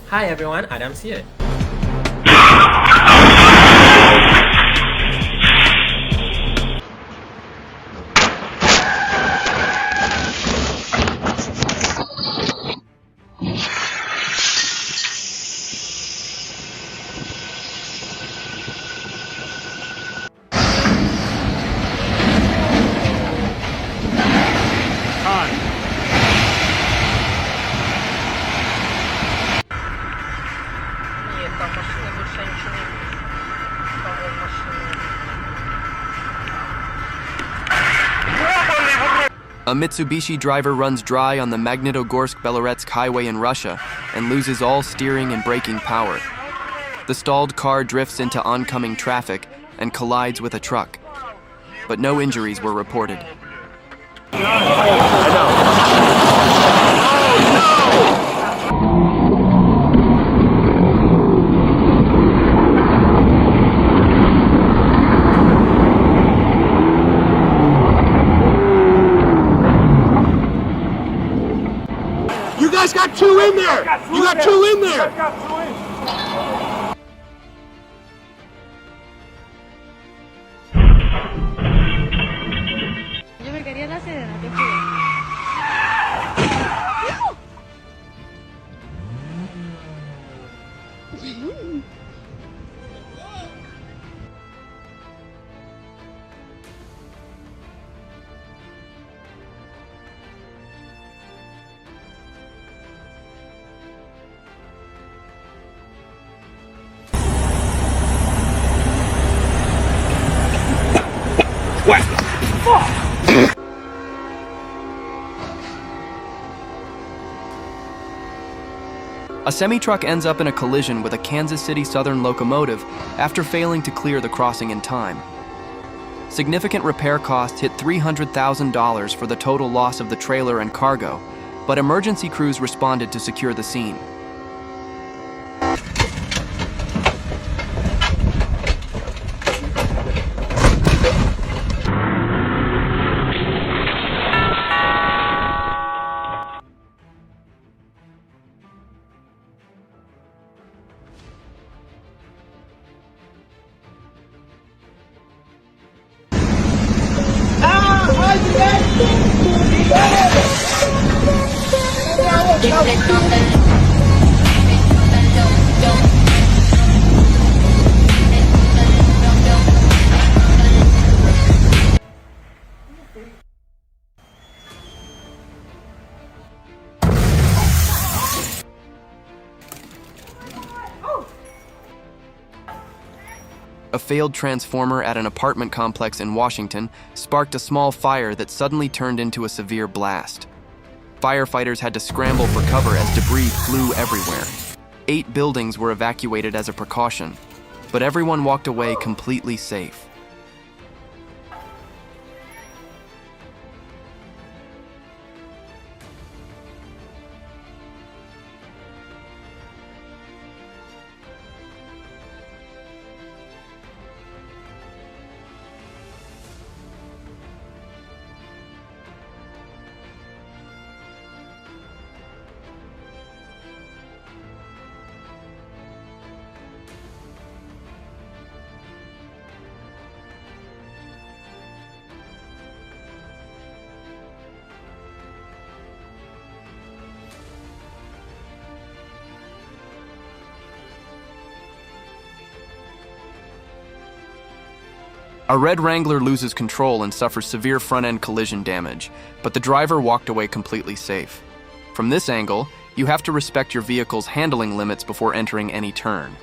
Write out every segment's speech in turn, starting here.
Hi everyone, Adams here. A Mitsubishi driver runs dry on the Magnitogorsk-Beloretsk highway in Russia and loses all steering and braking power. The stalled car drifts into oncoming traffic and collides with a truck, but no injuries were reported. You guys got two in there! You got two in there! Yo me quería la Serena, te juro. A semi-truck ends up in a collision with a Kansas City Southern locomotive after failing to clear the crossing in time. Significant repair costs hit $300,000 for the total loss of the trailer and cargo, but emergency crews responded to secure the scene. A failed transformer at an apartment complex in Washington sparked a small fire that suddenly turned into a severe blast. Firefighters had to scramble for cover as debris flew everywhere. 8 buildings were evacuated as a precaution, but everyone walked away completely safe. A red Wrangler loses control and suffers severe front-end collision damage, but the driver walked away completely safe. From this angle, you have to respect your vehicle's handling limits before entering any turn.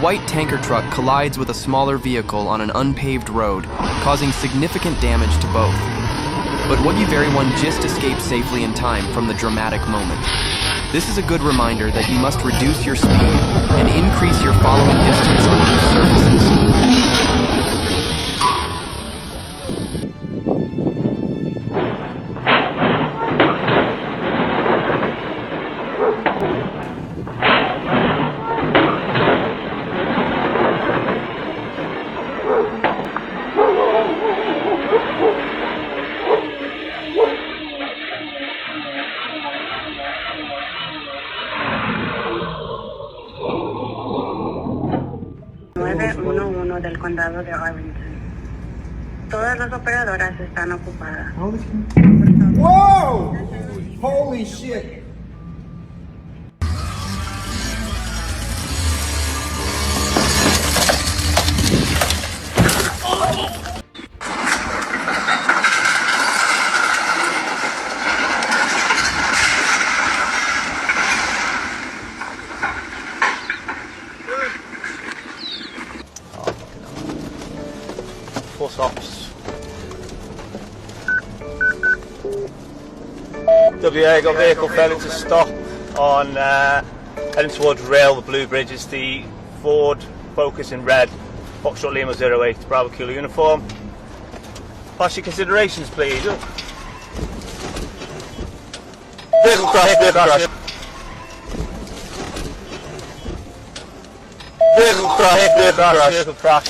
white tanker truck collides with a smaller vehicle on an unpaved road, causing significant damage to both. But what if everyone just escaped safely in time from the dramatic moment? This is a good reminder that you must reduce your speed and increase your following distance on loose surfaces. Del condado de Arlington. Todas las operadoras están ocupadas. Whoa! Holy shit! Full stops. WA got vehicle failing to stop on heading towards Rail, the Blue Bridge. Is the Ford Focus in red, Foxtrot Lima 08, Bravo Kilo uniform. Pass your considerations, please. Vehicle crash, vehicle crash. Vehicle crash, vehicle crash, vehicle crash.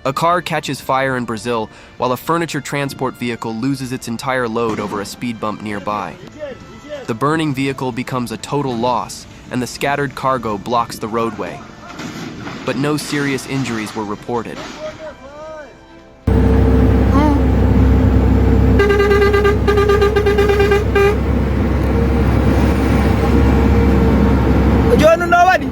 A car catches fire in Brazil while a furniture transport vehicle loses its entire load over a speed bump nearby. The burning vehicle becomes a total loss, and the scattered cargo blocks the roadway. But no serious injuries were reported. Yo no nobody.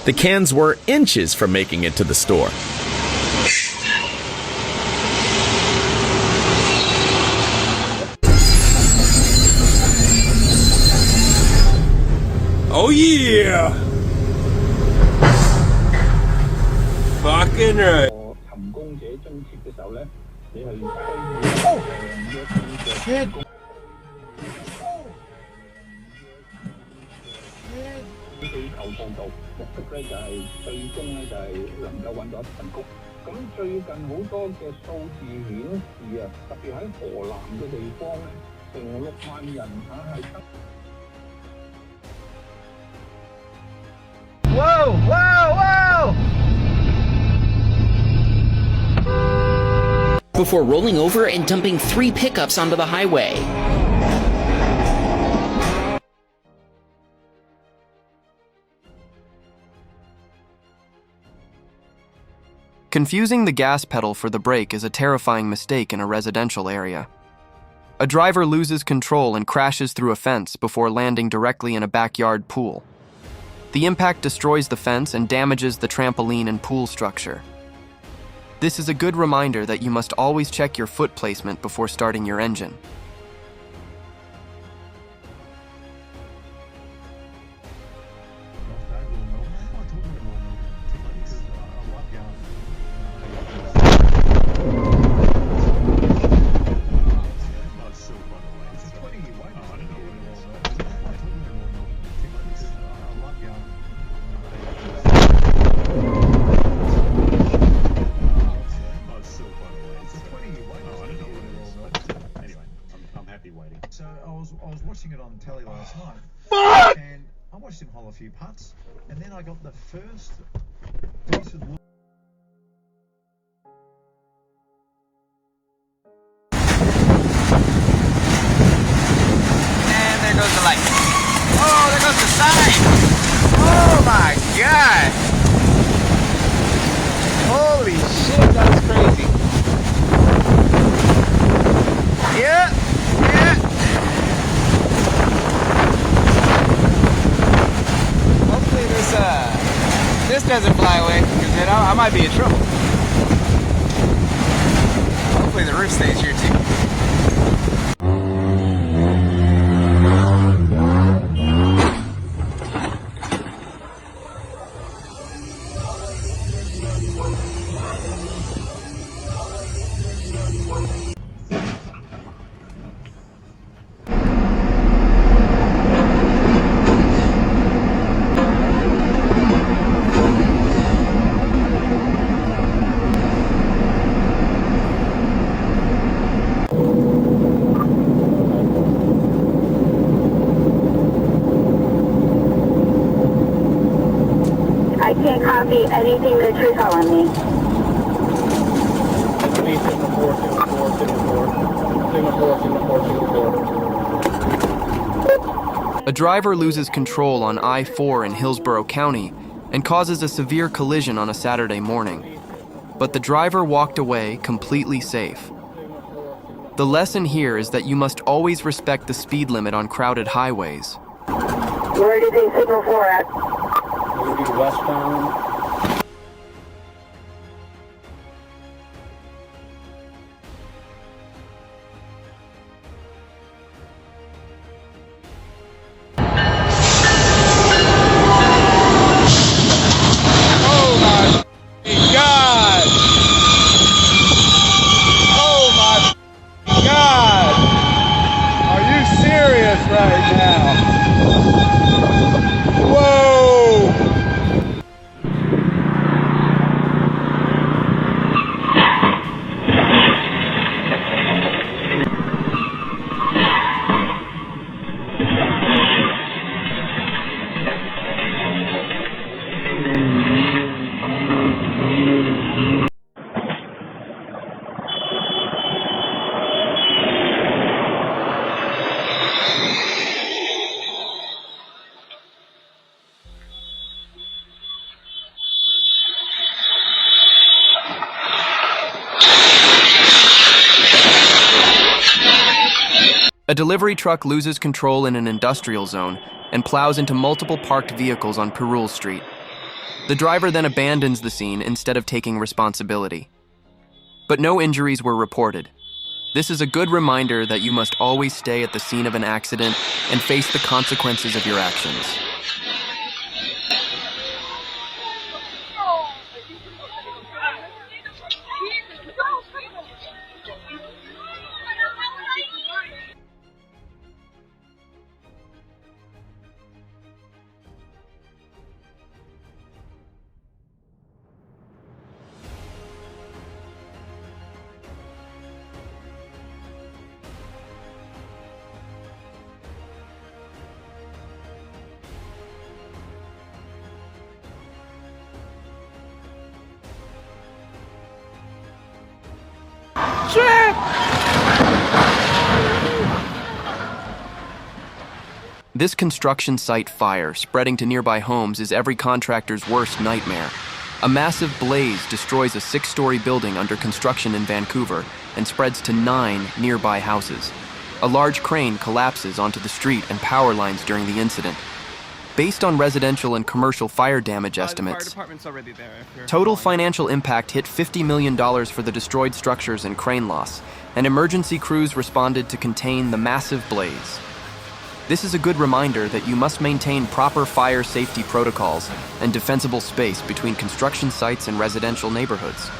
The cans were inches from making it to the store. Oh yeah! Fucking right. Whoa! Whoa! Whoa! Before rolling over and dumping 3 pickups onto the highway. Confusing the gas pedal for the brake is a terrifying mistake in a residential area. A driver loses control and crashes through a fence before landing directly in a backyard pool. The impact destroys the fence and damages the trampoline and pool structure. This is a good reminder that you must always check your foot placement before starting your engine. be waiting. So I was watching it on telly last night. Fuck! And I watched him hole a few putts, and then I got the first decent look. And there goes the light. Oh, there goes the sign. Oh my god. Holy shit, that's crazy. Yeah, yeah. Hopefully this doesn't fly away, because then I might be in trouble. Hopefully the roof stays here too. I can't copy anything that you're telling me. A driver loses control on I-4 in Hillsborough County and causes a severe collision on a Saturday morning. But the driver walked away completely safe. The lesson here is that you must always respect the speed limit on crowded highways. Where did they signal for at? Westbound. A delivery truck loses control in an industrial zone and plows into multiple parked vehicles on Perule Street. The driver then abandons the scene instead of taking responsibility. But no injuries were reported. This is a good reminder that you must always stay at the scene of an accident and face the consequences of your actions. This construction site fire spreading to nearby homes is every contractor's worst nightmare. A massive blaze destroys a 6-story building under construction in Vancouver and spreads to 9 nearby houses. A large crane collapses onto the street and power lines during the incident. Based on residential and commercial fire damage estimates, total financial impact hit $50 million for the destroyed structures and crane loss, and emergency crews responded to contain the massive blaze. This is a good reminder that you must maintain proper fire safety protocols and defensible space between construction sites and residential neighborhoods.